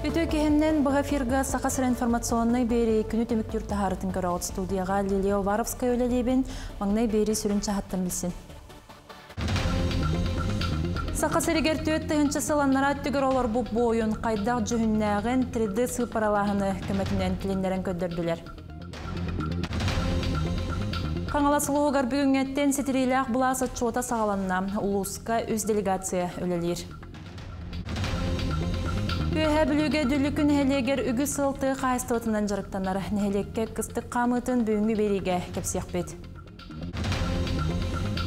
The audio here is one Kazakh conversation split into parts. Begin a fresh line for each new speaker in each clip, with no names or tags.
Күтө кехеннен бұға фирға сақасыр информационной бері күні төміктүр тахарытын көріғыт студияға Лилия Варовская өлелебен маңнай бері сүрін чахаттан білсін. Сақасырегер төт тұхынчы сыланнара түгір олар бұл бойын қайдақ жүхіннәғын 3D сыпаралағыны көмәтінен тіліндерін көддірділер. Қаңаласылығы бүгінгеттен сетірейләқ бұласы чота сағаланна ұлысқа өз делегация өлелер. Көйе білуге дүлікін әлегер үгі сылты қайыстығытынан жарықтанар нәлекке қыстық қамытын бүгінгі береге кепсек бет.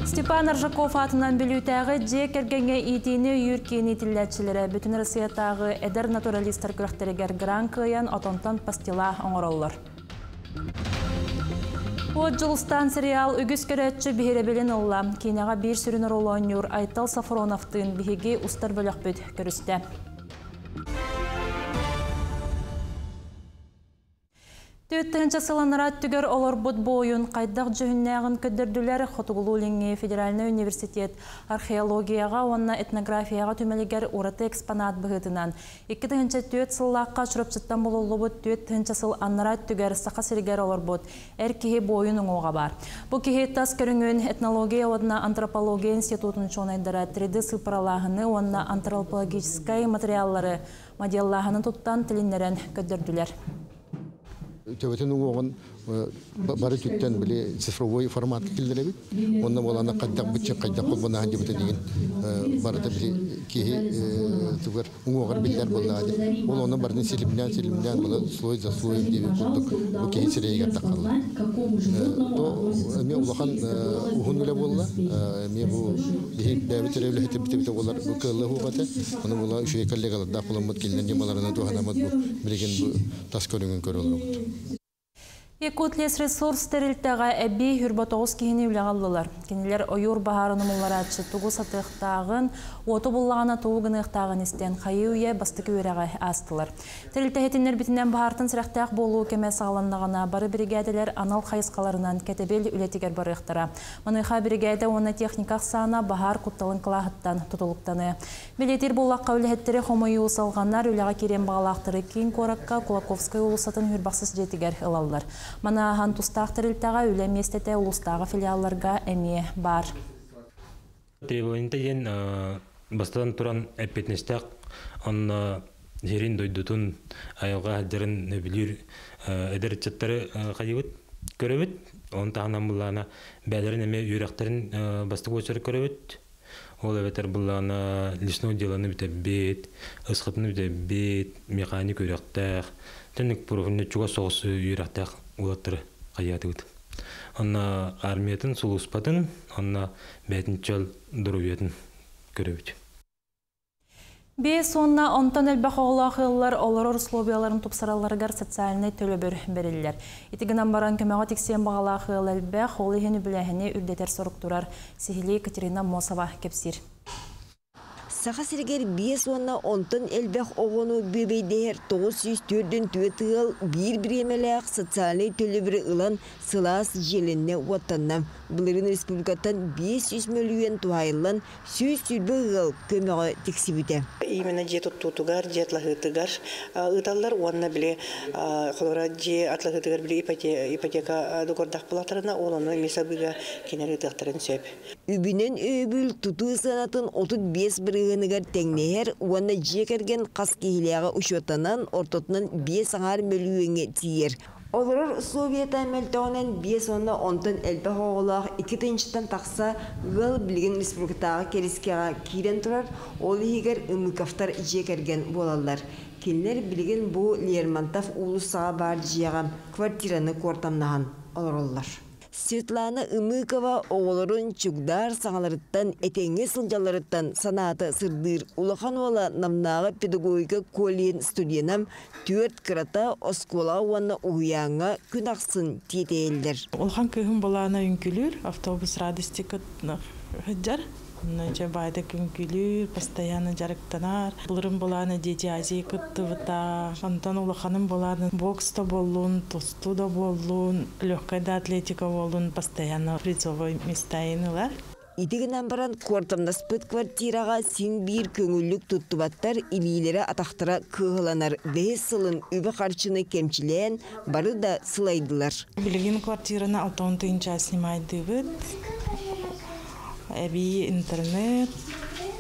Степан Аржаков атынан білутәғі же кергенге итini үйіркені тілләтшілері бүтін Россиятағы әдір натуралистер күріқтерігер гран қиян отонтан пастила оңыролылар. От жылыстан сериал үгіз көрәтші бігеребелін олла. Кейнеға бір сүрін ролон юр Айтал Сафроновтың бігі ұстар бөлік бүт көрісті. Төттігінші сыланыра түгер олар бұд бойын қайдақ жүхіннәғын көддірділер Хотугулулинге Федеральный университет археологияға, онна этнографияға түмелігер ұраты экспонат бұғытынан. 2-тігінші төт сыллаққа шұрапчыттан болулы бұд, 4-тігінші сыл аныра түгер сақа сіргер олар бұд, әр кеге бойын оңуға бар. Бұл кеге тас көріңін этнология одна антропология институтын чонайдыра 3D сыпаралағыны, онна антропологическай материаллары моделлағыны тұттан тіліндерін көддірділер.
Төбетен оған бары түттен біле цифровой формат келдіребі. Онна болана қайдақ бүтчен қайдақ болбана ханде біті деген барыда біле кейі түгір оғар білдер болдағады. Ол оны бардың селімден бұла слой за слой деп болдық. Бұл кейі сірейгер таққалы. Мен ұлақан ұғын өлі болла. Мен бұл бәбі тіревлі хеті біті олар көлі хуғаты. Оны бұла үші коллегалар да құламыд келден демаларына туғанамыд бұл білеген бұл тас көріңін көрі олар.
Якутлес ресурс терилтәгә әбби хүрбатоғыз кейіні үләғалылар. Кенелер ойыр бағарыны мұлларатшы тұғы сатықтағын, оты бұллағына туғын ұқтағын істен қайы үйе бастықы өрәға астылар. Терилтәхетінлер бітінен бағартын сірәқтәқ болу кеме сағаланнағына бары бригадалар анал қайысқаларынан кәтебел үлетігер бары ұқтыра. Мұныға бригада оны техникақ сана бағар құтталын қылағыттан тұтылықтаны. Белетер болаққа үләхеттері хомойы ұсалғандар үләға керен бағалақтыры кейін қораққа Кулаковскай ұлысатын хүрбақсыз жетігер ұлалылар. Мана хантустақ тірілтіға үлі местеті ұлыстағы филиалларға әме бар.
Требуінті ен бастадан тұран әппетнестіқ, онна жерін дойдутын айылға әлдерін білер әдірітчеттері қадебіт көребіт. Оны тағынан бұлағына бәлерін әме үйрәқтерін бастық өсірі көребіт. Ол әбетер бұлағына лесной деланы біте бет, ұсқытыны біте бет, механик үйрәқтәқ, тәнік профиліне чуға соғысы үйрәқтәқ улаттыры қаяты өт. Онна армиятын сұлуспатын, онна бәтін чал дұрубетін көребіт. Бес онна онтан әлбәқ оғылақылар олар условияларын тұпсараларғар социальный төлі берілілер. Етігінен баран көмеға тексен бағалақыл әлбәқ олығын біләхіне үрдетер сұрықтырар. Сихили Катерина Мосова кепсир.
Сақа сіргер 5 онна онтан әлбәқ оғыну бөбейдер 904-ден төтіғыл бір емеләқ социальный төлі бірі ұлан сылас желінне оттаннам. Бұлырын республикаттан 500 миллион туайылан сүйбі ғыл көмеға тексібіде.
Именно же тұттуғар, же атлағытығар. Ұталар онна біле қолыра же атлағытығар біле ипотека дұғырдақ бұлатарына оланы месабыға кенер ұтықтарын сөп.
Үбінен өбіл тұту санатын 35 бірігінігер тәңнеер, онна же керген қас кейіліға ұшотанан ортотынан 5 миллионге тиер. Олар Совета мәлтауынан 5 онна онтан әлбәқ оғылақ 2-тен тақса ғыл білген республикатаға керескеға кейден тұрар, ол егер үмікафтар жекерген болалар. Келінер білген бұл Лермонтов ұлысаға бар жияға квартираны қортамнаған олар. Светлана Ымыкова оғылырын чугдар саңаларыттан әтеңе сылжаларыттан санаты сырдыр улахан ола намнағы педагогика коллен студенам 4 крата оскола уанна уяңа күн ақсын тетейлдер.
Улахан күйін болағына үнкілер, автобус радости күтіні хүджар. Нөже байды күнкілер, постоянно жарықтанар. Бұлырын болағына дети Азия күтті вұта. Антон улаханым болағына бокста болуын, тосту да болуын, легкая атлетика болуын, постоянно призовой местайынылар.
Итигінен баран квартамнаспыт квартираға син бир көңіллік туттубаттар илилері атақтыра кығыланар. Бәйіз сылын үбі қарчыны кемчілен бары да сылайдылар.
Билигин квартираны 6 тыйынча снимайды бит. Эби интернет,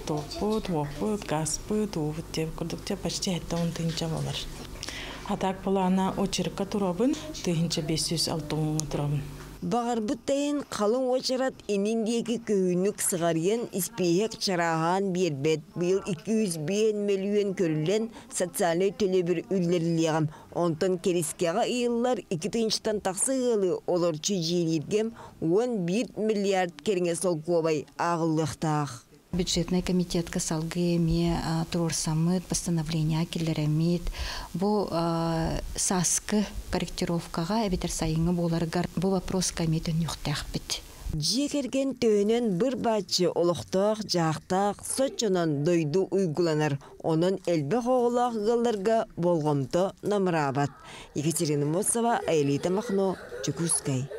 топот, вопот, газпыт, увыт деп күрдікте почти 10 тыйынча болар. А так была она очерка турабын, 1506 турабын.
Бағар бұттайын қалың очарат иніндегі күйінік сығарген іспейек чараған бербет. Бұл 200 миллион көрілен социальный төлі бір үллерліғам. Онтан керескеға иыллар 2 тыңштан тақсы ғылы оларчы жиелергем 11 миллиард керіңе сол көбай ағылықтақ.
Бюджетный комитет касалгы ме турсамыт постановление киллеремит бу саскы корректировкага эбитер сайынгы боларгар бу вопрос комитет юктах бит.
Жекерген төнен бір бачы олықтақ, жақтақ, сочынан дойду уйгуланар. Onun elbek oğlaq gıllarga bolğamda namrabat. Екатерина Мосова, Айлита Махно, Чукускай.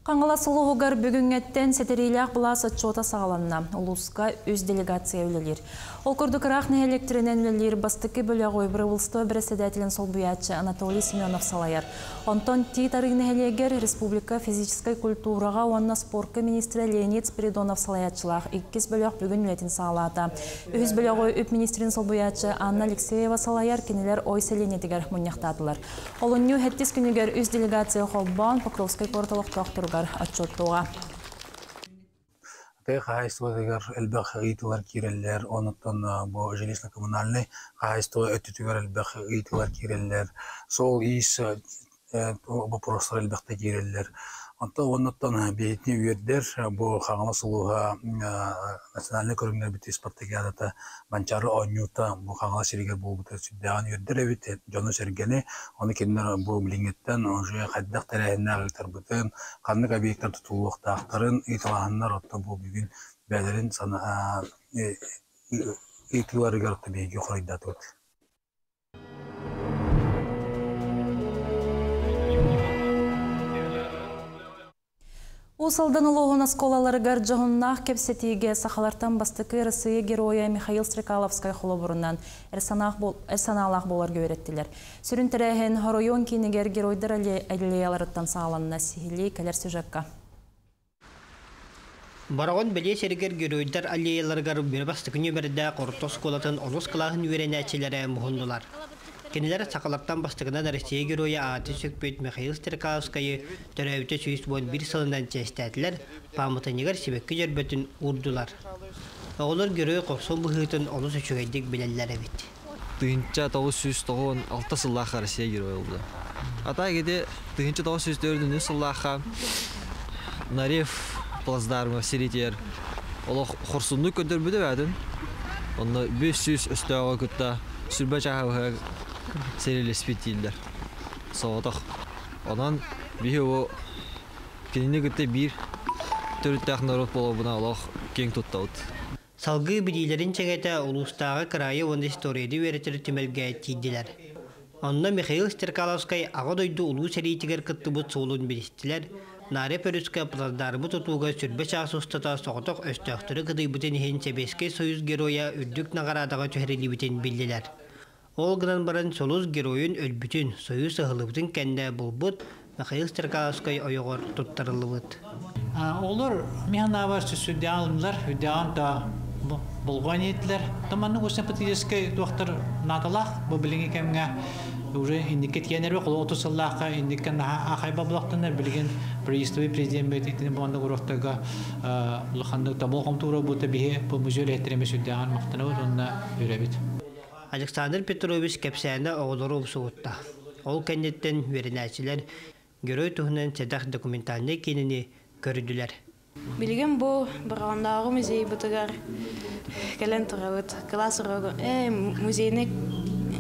Қаңғала сұлуғығар бүгінгеттен сетерейліғ бұлас отчота сағаланна. Улуска өз делегация өлелер. Ол күрді қырақ нәйелектерінен өлелер бастықы бөлі ғой бір ұлысты бірседәтілін сол бұятчы Анатолий Семенов салайар. Онтон титарыг нәйелегер Республика физической культураға онна спорtka министрі Леонид Спиридонов салаятчылақ 2 бөліғ бүгін өлетін сағалата. Өз бөлі ғой өп министрін сол бұятчы Анна Алексеева салайар кенелер ой селенетігер мұнияқтадылар. Олын ню хеттес күнігер өз делегация қолбан Покровской порталық тоқтырға отчеттуға.
Хайстугар элбэх ыйтылар киреллер, онуттан бу жилищно-коммунальный хайстуга өттүгөр элбэх ыйтылар киреллер. Сол ис вопростар элбэхте киреллер. Онуттан бейтни үйердер бу хаңала сулуга национальный көрүнгөр бит спартакиадата банчары онюта бу хаңала сиригер болбут сүддаган үйердер эбит жону сергени оны киндер бу билингеттен уже каддак терехине агытар бутын кандык объекттер тутулуктактарын ыйтылаганнар отто бу бүгүн бәлерин сана ыйтыларыгар отто беги хоройдатыт.
Усалдан улуғын асколаларыгар жоғыннақ кепсетиге сақалартан бастықы Рысыя героя Михаил Стрекаловскай қолы бұрыннан әрсаналақ болар көвереттілер. Сүрін тірәхен хоройон кейінігер геройдар әлеяларыттан сағаланына сихили кәлер сюжетка.
Барағын біле сәрігер геройдар әлеяларығар бір бастықын өмірді қорытос қолатын олыс қылағын өрен әтшелері мұғындылар. Кенелер сақалаттан бастығынан Россия героя аты сөкпет Михаил Стрекаловскайы төрәуті сүйіс бон бір сылынан чәстәтілер, памытынегер себекке жербетін ұрдылар. Оғылар герой қоқсон бұғытын олыс үшігайдек білелер әбет.
1996 сыллаққа Россия герой олды. Ата кеде 1904 сыллаққа Нарев плацдармы серетер. Олық қорсынны көндір бүді бәдін. Оны 500 өстіға күтті сүрбә чағығы серелі спетилдер. Соғытық. Онан бейі о кеніне күтті бір түріттәқ народ болуына олық кең тұттауыд.
Салғы білейлерін чәгәті ұлыстағы қырайы онды историяды өретірі түмелге тейділер. Онна Михаил Стрекаловскай ағы дойды ұлу сәрейтігер күтті бұт соғылын білістілер. Наре пөріскі плаздарбы тұтуға сүрбе чағы ұстата соғытық өстіқтірі қыдай бұтын хен Себеске Союз героя үрдік нағарадаға төхірелі бүтін білділер. Ол ғынан баран Солуз геройын өлбүтін Союз ағылыбытын кәнді бұлбыт Михаил Стрекаловскай ойығыр тұттарылыбыт.
Олар механавар сүсүдде алымдар, үдеған да бұлған етілер. Таманның өсін патическай доктор наталақ, бұл біліңі кәмге уже индикет янербе қолы 30 сыллаққа индиккен ақайба бұлақтанар білген приестовый президент бәйтетіне бұғанды құрықтыға бұлқандық табыл қомтуыра бұты бейе бұл мүзел әттіреме сүддеған мақтаны өт, онына өрәбет.
Александр Петрович кәпсәні оғылары ұпсуғытта. Ол кәнеттен веренәчілер герой тұғынан сәдақ документальны кеніне көрділер.
Білген бұл бірғандағы музей бұтығар кәлен тұрауыт, класс ұрығы, музейні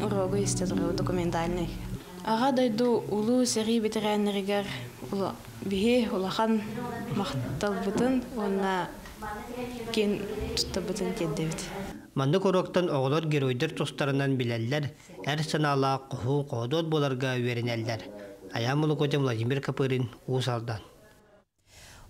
ұрығы істе тұрауы документальный. Аға дойду ұлы сәрі бетерәнерігер бейе ұлақан мақтал бұтын, онына кен тұтта бұтын кеддевіт.
Манды қорықтан оғылар геройдер тұстарынан біләлілер, әр санала құху қодот боларға веренәлілер. Аямылы көтем Владимир Капырин Усалдан.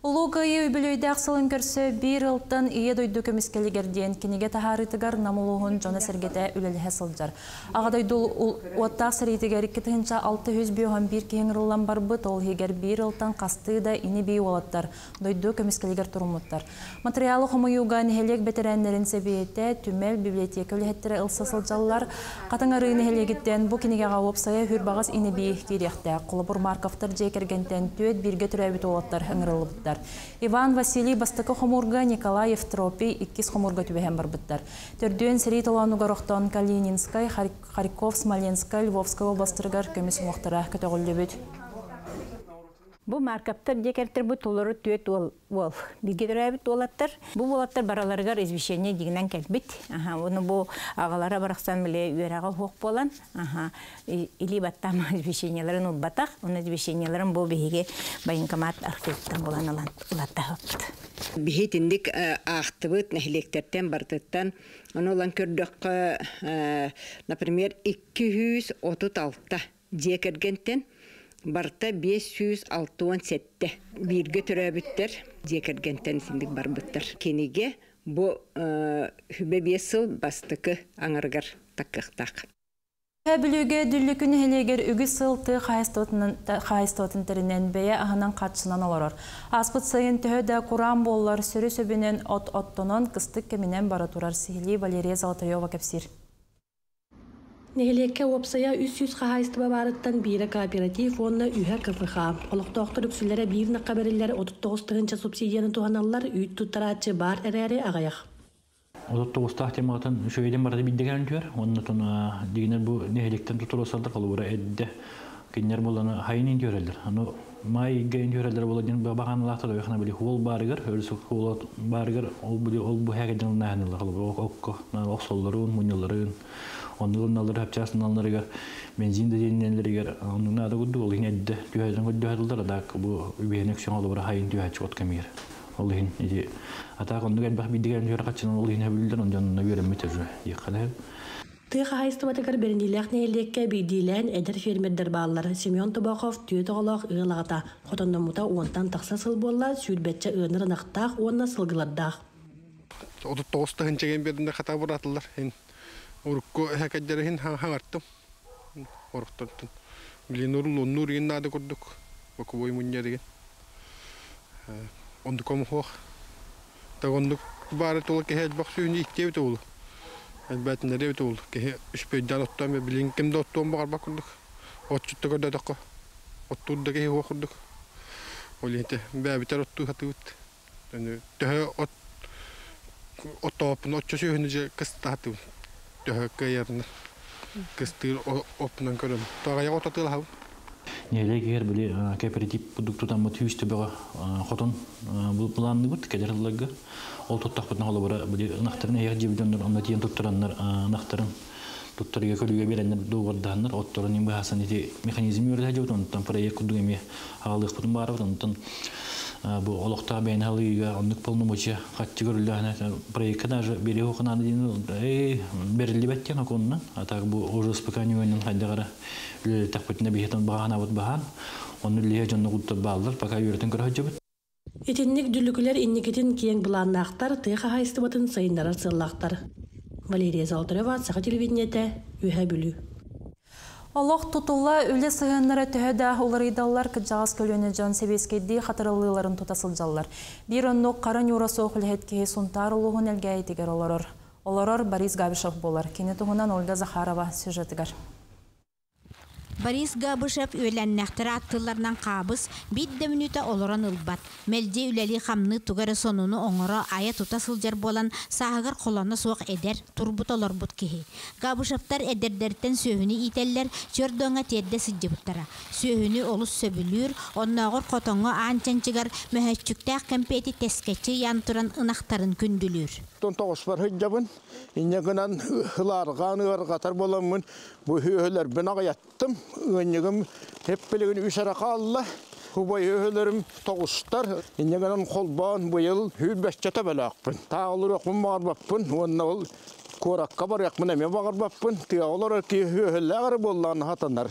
Улугайы үбілөйдәк сылын көрсі бір ылтын ие дойду көміскелігерден кенеге тахарытыгар намылуғын жона сәргеті үлеліхе сылджар. Ағадойду уаттақ сәргетігер 2-601 кейіңірілан барбыт ол егер бір ылтын қасты да ини бей олаттар, дойду көміскелігер тұрымыттар. Материалы қомыюға нехелек бетерәнлерін сәбейетті түмел библиотека өліхеттері ылсы сылджалар. Қатыңары нехелегіттен бұл кенеге ғауып сайы хүрбағыз ини бей керекті. Құлыбыр Марковтар жекергентен түйет бірге түрәбіт олаттар ғыңырылыбыттар. Иван Василий бастықы хомурга Николаев Тропи 2 хомурга түбәһен барбыттар. Төрдөн сери толануга рохтон Калининскай, Харьков, Смоленскай, Львовскай областыргар көмес мохтара көтөгөллөбүт.
Бу маркаптар декертер бу толору төт ол. Бигедерәбит олаттар. Бу олаттар бараларга извещение дигенен келбит. Уну бу агалара бараксан биле үрәгә хок болан. Или баттам извещениеләрен улбатак. Уну извещениеләрен бу биге военкомат архивтан болан улатта.
Бихетиндик ахтыбыт нәһлектердән бартыттан. Аны улан көрдөк, например, 236 декергентен барта 567 бирге төрәбиттер декергентен синдик барбыттар. Кенеге бу хүбе 5 ел бастыкы аңаргар таккыктак.
Білуге дүллікін хелегер үгі сылты қайыстотын тірінен бәе ағынан қатшынан оларыр. Аспыт сайын түйеді құран болылар сүрі сөбінен от-оттонын қыстық кемінен бара тұрар сихили Валерия Золотаева кәпсір.
Нехелекке опсая 300 қағайыстыба барыттан бері кооператив онына үйе кыфыға. Олықтоқтыр үксілері бейірні қабарелері 39-ға субсидияны туғаналар үйт тұттаратшы бар әрәрі ағаяқ.
Отоғыстақ темағытын шөйден барды білдеген жөр. Оннатын дегенер бұл нехелектен тұтыр осалды қалуыра әдді кенер боланы хайын жөрелдер. Май гейн жөрелдер боладен бағанылақтыр өйіқна білі ол барығыр, өрісі ол барығыр, ол бұл әгеден нәхінілі қалуыра. Оқсолларын, мұныларын, онылын алыр әпчасын алынырығыр, бензинді дененлерігер, оның ады күдді ол ең әдді түйәден күдді әділдір, адақ бұл үбейінек сүйен олыбыра хайын түйәдші өткемейір. Ол ең еді атақ онды әлбәқ бейдеген жөр қатшынан ол ең әбілдер, онжанына өремет өжі еққалай.
Тыға хайыстыбатығар берінділәқ нәйлекке бейдейлән әдір фермердер бағылар. Семен Табақов түйет оғылақ ұғылағыта. Қотандамыта оңтан тақса сыл болла, сүйірбәтчі ұғынырын ақтақ, онына сылғыладдақ.
39 хынчеген бердінде қата бұратылар. Урукко хакаджары хин хаңарттым. Орықтырттым. Білен нұр ген нады көрдік. Бақы бой мұнья деген. Онды комы хоқ. Тағындық бары толы кәхәл бақ сүйінді иттеуті олы. Әлбәтінлері өті олы. Кәхе үшпейден оттам, білен кемді оттуын бағар бақ көрдік. Отчытты көрдәдіққа. Оттуырды кәхе хоқ көрдік. Ол енте бәбітер отту хаты өт. Төхе оттауапын отчы сүйіні же кысты хаты өт. Төхөкке ерні кыстыр опынан көрім. Тағая отатыл хау.
Нелек егер біле кооператив продуктудан мұт үйісті бұға қотын бұланды бұд, кәдерілігі. Ол тұттақ бұтына қолы бұра біле нақтарын аяқ жебідендір, онда тиен тұттыранлар нақтарын тұттырыға көліге беренлер доғырдағанлар. Оттырын ең бұғасын ете механизм өрді әжебіт, онтан проект күрдің еме ағалық бұтын барыбыт, онтан бұл олықта бәйін халыға ондық полны мұчы қатшы көрілді проектқа даже бере оқынады дейін берілді бәттен оқынынан. Атағы бұл оғы спеканы өйінен қайдағара үлелі тақпетіне бейхетен баған абыт баған, оны үлеге жонны құттыр бағылар, пока үйретін көрі өтжебіт.
Етіннік дүлікілер иннекетін кейін бұланнақтар, тыға хайыстыбатын сайындары сыллақтар. Валерия Золотаева, Сақа телевидениеті, үйе бүлі.
Олық тұтула үлі сығынлары түйеді оларыйдалар күджағыз көліне жан себескейді қатырылыларын тұтасылжалар. Bir оннық қарын юрасы оқылхеткеге сұнтар ұлығын әлгәйтігер оларыр. Оларыр Борис Габышев болар. Кені тұғынан Ольга Захарова сюжетігер.
Борис Габышев өйләннәқтірі аттыларынан қабыз, бидді мүніті олыран ұлбат. Мәлде үләлі қамны тұғары сонуны оңыры ая тұтасылжар болан сағығыр қоланы соқ әдер, тұрбұт олар бұт кеге. Габышевтар әдердерден сөйіні ителлер, жөрдөңі тедді сыджы бұттара. Сөйіні олыс сөбілір, оннағыр қотоңы анчанчығар мөхәтчүктәқ кәмпеті тәскәтчі янтыран ынақтарын күнділір.
İnegenen hılargan ırgatар bolamın bu hühüler ben ağayattım. Önügüm hep bilgin üçere kallı. Bu hühülerim toğustar. İnegenen kolban bu yıl hübeşçete belakpın. Ta olur okun bağır bakpın. Onunla ol korakka var yakmın eme bağır bakpın. Tiya olur ki hühüller bollan hatanlar.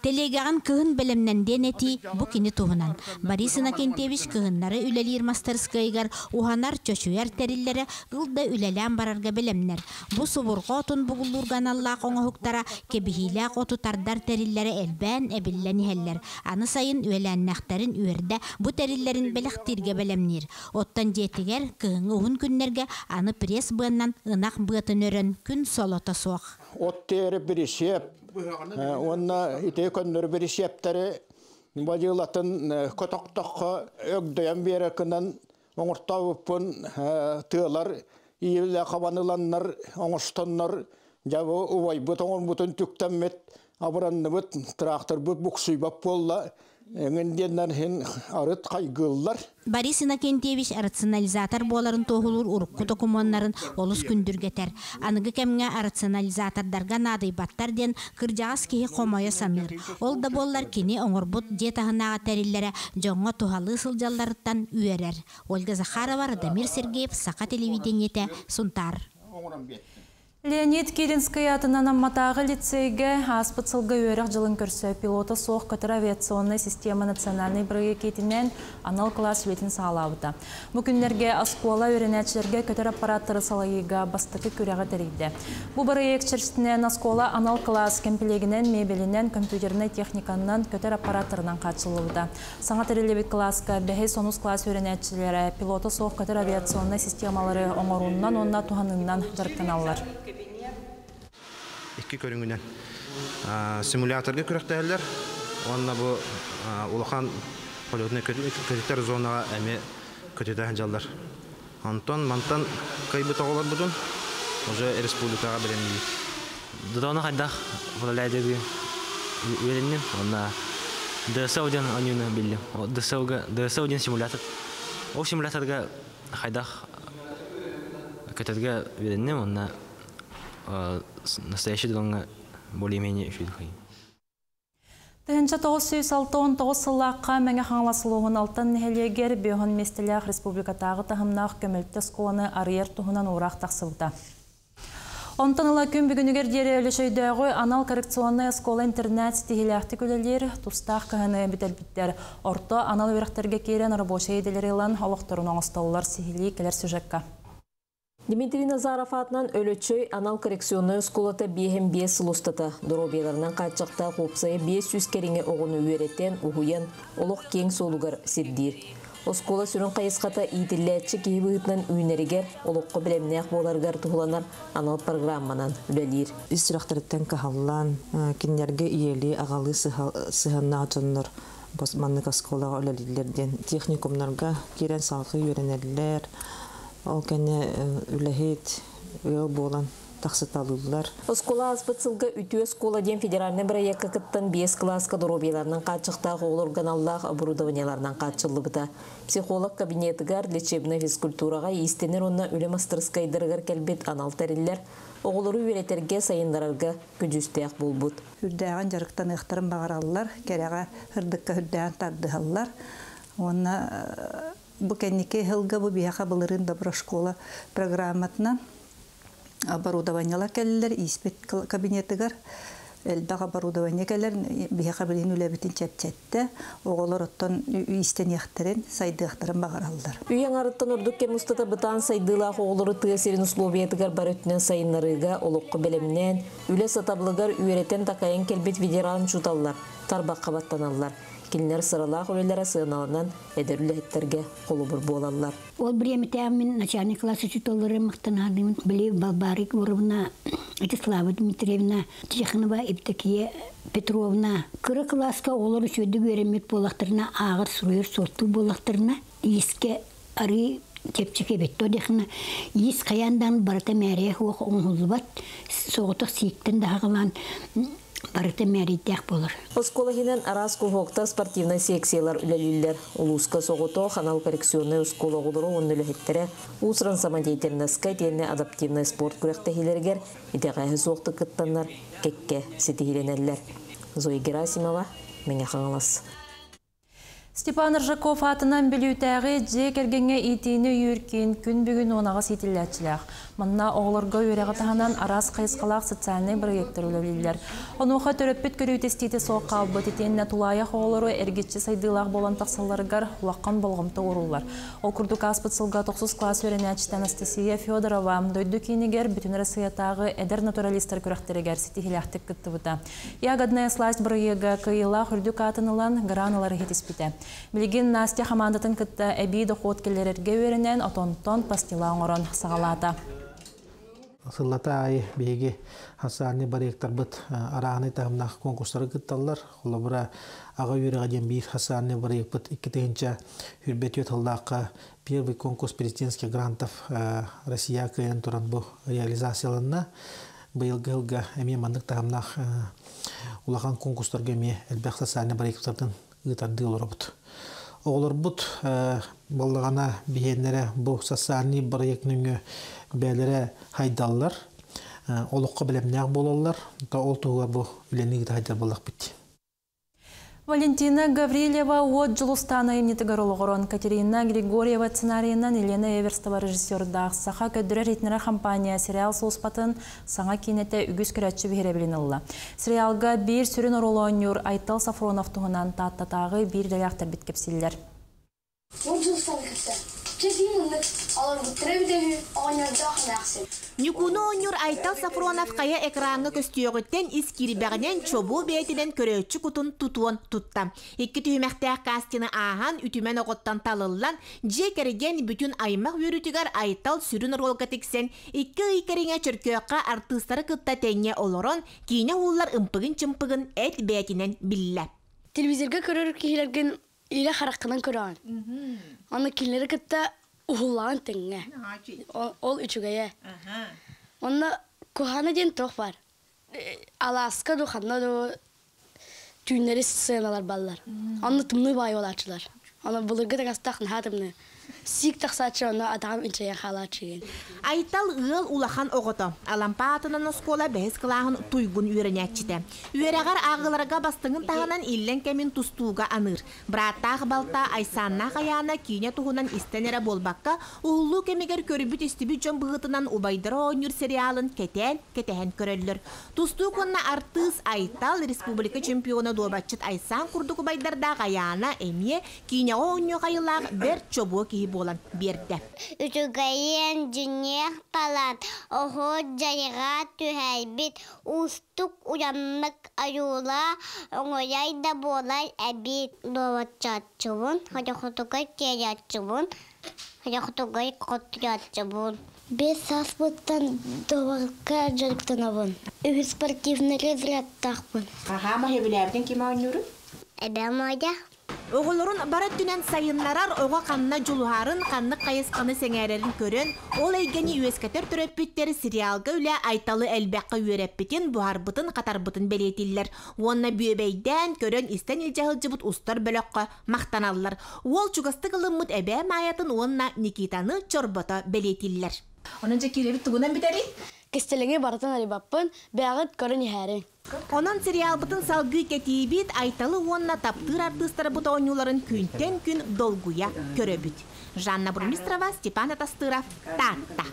Телегаған кыһын белемненден эти бу кини туһунан. Борис Иннокентьевич кыһыннары үлелир мастерскайгар уханар чөчүер териллере ылда үлелән барарга белемнер. Бу субурга отун бугуллурган Аллах оңохуктара кебихилә отутардар териллере элбән эбиллән иһелләр. Аны сайын үләннәхтәрин үрдә бу терилләрин беләхтиргә белемнир. Оттан жетигәр кыһыңы уһун күннәргә аны пресс быаннан ынак бытын өрен күн солота суак.
От тері бірішеп, онна ите көндір бірішептері бадилатын көтоқтаққа өкдөйен бері күнен оңыртау өппін тыылар, иелі қабаныланнар, оңырстоннар, жабы ұвай бұт оңыр бұтын түктәммет, абыранны бұт, трактор бұт бұқсуйбап болла, Эңенденнән хин арыт кайгыллар.
Борис Иннокентьевич рационализатор боларын тоғылыр урукку документарын олус күндүргетер. Аныгы кемге рационализатордарга надый баттар ден кыржагас кихи комоя саныр. Ол да боллар кини оңорбут жетахынага териллере жоңго тухалы сылжалларыттан үйерер. Ольга Захарова, Радомир Сергеев, Сақа телевидениете, Сунтар.
Леонид Киринский атынан Амматағы лицейге аспыцылғы өрек жылын көрсі пилоты соқ көтір авиационный система национальный бірге кетінен анал класс ветін сағалауыда. Бүкіндерге аскуала өренәтшілерге көтір аппараттыры салайыға бастықы көрегі тәрейді. Бұл бірге екшірістінен аскуала анал класс кемпелегінен, мебелінен, компьютерный техниканынан көтір аппараттырынан қатшылуыда. Саңа тәрелебет класска бәхей сонус класс өренәтшілері пилоты соқ көтір авиационный системалары оңоруннан, онна туғаныңнан жарықтан алылар.
Iki körüngünden simülatörge kürektələr. Onunla bu ulaqan polotuna kötüklər zonağa əmi kötükdə həncalar. Mantan kaybı tağılar budun. Oca respublikağa bilinmeydi.
Dudağına qaydaq volalaydığı öğrendim. Onunla DSO-dan anıyını bildim. DSO-dan simülatör. O simülatörge qaydaq kötükdə öğrendim. Onunla настоящий донга более-менее üşüdük.
Тыгынча 969 сыллаққа мәңе хаңласылуғын алтын нәхелегер бүйіғын местелях республикатағы тағымнақ көмілтті сколаны арьер тұғынан ұрақ тақсылды. Онтаныла күн бүгінігер дері өлішөйдіғі анал коррекционная скола интернет стихиляқты көлелер тұстақ кағыны бітелбіттер. Орто анал өріқтерге керен рабочий еделері илан олықтырын оңыстаулар сихили келер сюжетка.
Дмитрий Назаров атынан өлөчөй анал коррекционный сколата 5 сылустата. Доробияларынан қатчақта қопсайы 500 кереңе оғыны үйереттен ұғуян олық кең солуғар сиддир. Оскола сүрін қайысқата иділләтші кейбі ұйтынан үйнерігер олыққы білемнәқ боларғар тұғыланар анал программанан үлелер.
Үстірақтарыттен қағалан, кенерге иелі ағалы сығанна атыныр. Босманлық осколаға үлелерден техникумнарға керен салқы үйренерлер. Ол кәне үләхет өйел болан тақсыталылар.
Оскола аспыцылға үті оскола ден федеральный проекті кыттан 5 класска доробияларынан қатшықтағы олорганаллақ оборудованияларынан қатшылығыда. Психолог кабинетігар лечебный физкультураға естенер онна үлі мастерскайдырығар кәлбет анал тәрілер, оғылыры үйретерге сайындарарға күджістеяқ болбуд.
Үрдәған жарықтан ұқтырын бағаралылар, кәрәға үрдікка үрдәған тардығалылар. Онна Бу кеннике хылга бу бияха былырын добро школа программатынан оборудованиялар келлер, испит кабинетигар, элдага оборудование келлер, бияха билин үлебитин чепчетте, оголор оттон истен яхтерен, сайдыахтарын багаралдар.
Үйен арыттан үрдікке мұстата бұтан сайдылақ оғылыры тыесерін условиятыгар бар өтінен сайынларыға олыққы білімнен, үлі сатаблығар үйретен тақайын келбет ведералын чуталлар, тарбаққа баттаналар. Кинлер сыралақ өлелері сығыналынан әдірлі әттерге қолы бір болалар.
Ол біреметәмін начальник классы чуталары мақтанадымын. Біле Балбарик Воровна, Вячеслава Дмитриевна, Чеханова Евдокия Петровна. Кыры класска олар сөйді өремет болақтарына, ағыр сұруыр сорту болақтарына, еске ары тепчеке бетті одекіна. Ес қаяндан барыта мәрек оқ оңғылбат, соғытық сиіктен дағылан барыта мәреттәк болыр.
Осколагинен арас кухокта спортивный секциялар үлелілер. Улуска соғыто ханал коррекционный оскола ғылыру он үліхеттері ұсырын самодеятельностьқа тенне адаптивный спорт күректәхилергер итеғайы соқты кыттанлар кекке сетихиленерлер. Зоя Герасимова, Мене Хаңалас.
Степан Ржаков атынан білютәғі же кергенге итіні үйіркен күн бүгін онаға сетілләтчіләқ. Мұнна оғылырға үйрәғі тағынан арас қайысқалақ социальный проекттер өлелілер. Онуға төрөппіт көрүйтестейті соққа албыт етеніне тулаяқ оғылыры әргетші сайдылақ болан тақсаларығар ұлаққан болғымты орулар. Ол күрдік аспыт сылға 9 класс өренәчті Анастасия Федорова дөйді кейінігер бүтін Россиятағы әдір натуралистер көріқтерігер сетихіләқтік күтті бұта. Яғадная сласть бұрыйығы күйіла хүрдік атынылан граналары хетіспіті. Білген Настя хамандатын кітті әбей дұқуыт келерерге өрінен отонтон пастила оңырын сағалата.
Сыллата ай бейге хасарны баректар бұт арағаны тағымнақ конкурстары кітталар. Қолы бұра аға үйріға ден бейір хасарны барек бұт 2-тігінші үрбет өтілдаққа первый конкурс президентских грантов Россия күйен тұран бұл реализацияланна. Бұйылғы ғылға әме мандық тағымнақ ұлақан конкурстарға әме әлбәқ хасарны баректардың ұйтарды олар бұт. Олар бұт болдағана бейенлері бұл хасарны баректныңы бәлері хайдалар, олыққа білемнәғ болалар, ол тұғылар бұл үленігі хайдар болақ бітті.
Валентина Гаврилева от Джулустана имнетігір олығырын, Катерина Григорьева сценарийынан Елена Эверстова режиссердақ сақа көдірі ретінері компания сериал соғыспатын саңа кейнеті үгіз күрәтші бейре білінілі. Сериалға бір сүрін оролонюр Айтал Сафронов тұғынан таттатағы бір дәяқтар біткепсілдер.
Никуну онюр Айтал Сафронов кая экранга көстүйөгіттен искирбәгінен чобу бәйтінен көрөтчі кутун тутуон тутта. Екі түймәқтәк кастины ахан үтімен оғыттан талылан, же кереген бүтін аймақ өрітігер Айтал сүрін ролға тексен, екі икеріңе чөркөққа артыстары кытта тәңе олорон, кейіне олар ымпығын-чымпығын әт бәйтінен білі.
Телевизорға көрір кейлерген иле хараққынан көріған. Аны кейлері кытта Ухулан теңе. Ол үчүгәйе. Онна кухана ден тоқ бар. Аласка духанна до түйнері сценалар баллар. Онна тымны бай олачылар. Онна бұлырғы тағастақын хатымны. Сик тақсатшы онна адам үнчәйен халачыген.
Айтал ыл улахан оғыты. Алампаатынан оскола бәз қылағын туйгун үйренәтчіті. Үйрәғар ағыларға бастыңын тағынан иллен кәмін тұстуға аныр. Біраттақ балта айсанна қаяна кейне тұғынан істенері болбаққа ұғылу кемегер көрібіт істібі жон бұғытынан убайдыра ойныр сериалын кетен көрілір. Тұсту конна артыс Айтал республика чемпионы добатчыт айсан күрдік убайдарда қаяна әме кейне ойны қайылақ бір чобуы кейі болан берді.
Үтігайен жүнех палат, оғы жайға түхәйбіт, ұстық ұяммық аюла, оңойайда болай әбет доватчатчыбын, хадақытығай кейатчыбын, хадақытығай қотятчыбын. Без саспыттан доварқа жарықтанабын. Үгі спортивный разрядтақпын.
Аға мағай білерден кем ауыныры?
Әбәм айда.
Оғылырын барат түнен сайынларар оға қанына жұлғарын, қанны қайысқаны сәңәрерін көрін, ол әйгені өскәтер түрөппіттері сериалға үлі Айталы әлбәққа үйереппітін, бұғарбытын, қатарбытын бәлетілер. Онына бүйебейден көрін істен елжағыл жыбыт ұстар бөліққа мақтаналар. Ол чуғасты қылымыт әбә маятын онына Никитаны чорбата бәлетілер.
Onun çekilleri tuğunan biteri?
Kestelengi baratan aribapın, beğenit karın yeri.
Onun serial butun salgı ketibit Aytalı onunla taptır artistları bu oyuncuların künden gün dolguya köröbüt. Жанна Бурмистрова, Степан Атастыров, Тата.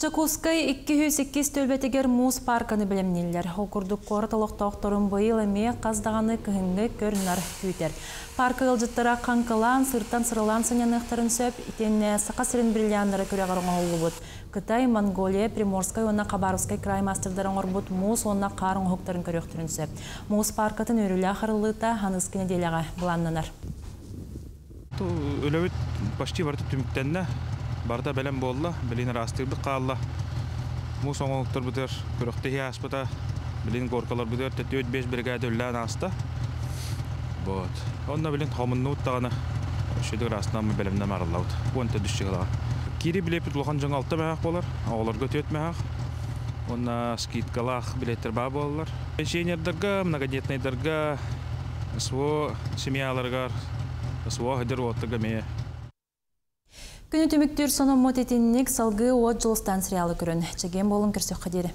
Жакускай 208 төлбетегер муз парканы білемнелер. Окурдук қорытылық тоқторын бұйыл әме қаздағаны күйінгі көрінар күйтер. Паркы ғылжыттыра қанқылан, сырттан сырылан сынянықтарын сөп, итенне сақа сірін бриллиандары көре ғарыңа олы бұд. Кытай, Монголия, Приморскай, онна Қабаровскай край мастердарын орбут муз, онна қарын ғоқтарын көріқтірін сөп. Муз паркатын өрілі ақырылыта ханыз кенеделяға бұланнанар.
Өлөбіт башти барды түміктенне. Барда бәлем болла, білін растырды қалла. Мұз оңылықтыр бұдыр, көріқті хияс бұда, білін горкалар бұдыр, 4-5 бригады өллән аста. Онна білін қомынны ұттағаны, шөйдік растынан бәлемді мағылауды, онты дүші қылаға. Кері білепіт ұлған жоң алты мәғақ болар, ауылар көтет мәғақ. Онна скидкалақ білеттер ба болар. Пенсионердарға, многодетнайдарға, сво семьяларғар, сво ғыдыр оттыға мейе.
Күні түміктер соны мотетіннік салғы от жылыстан сериалы көрін. Чеген болын көрсек қадері.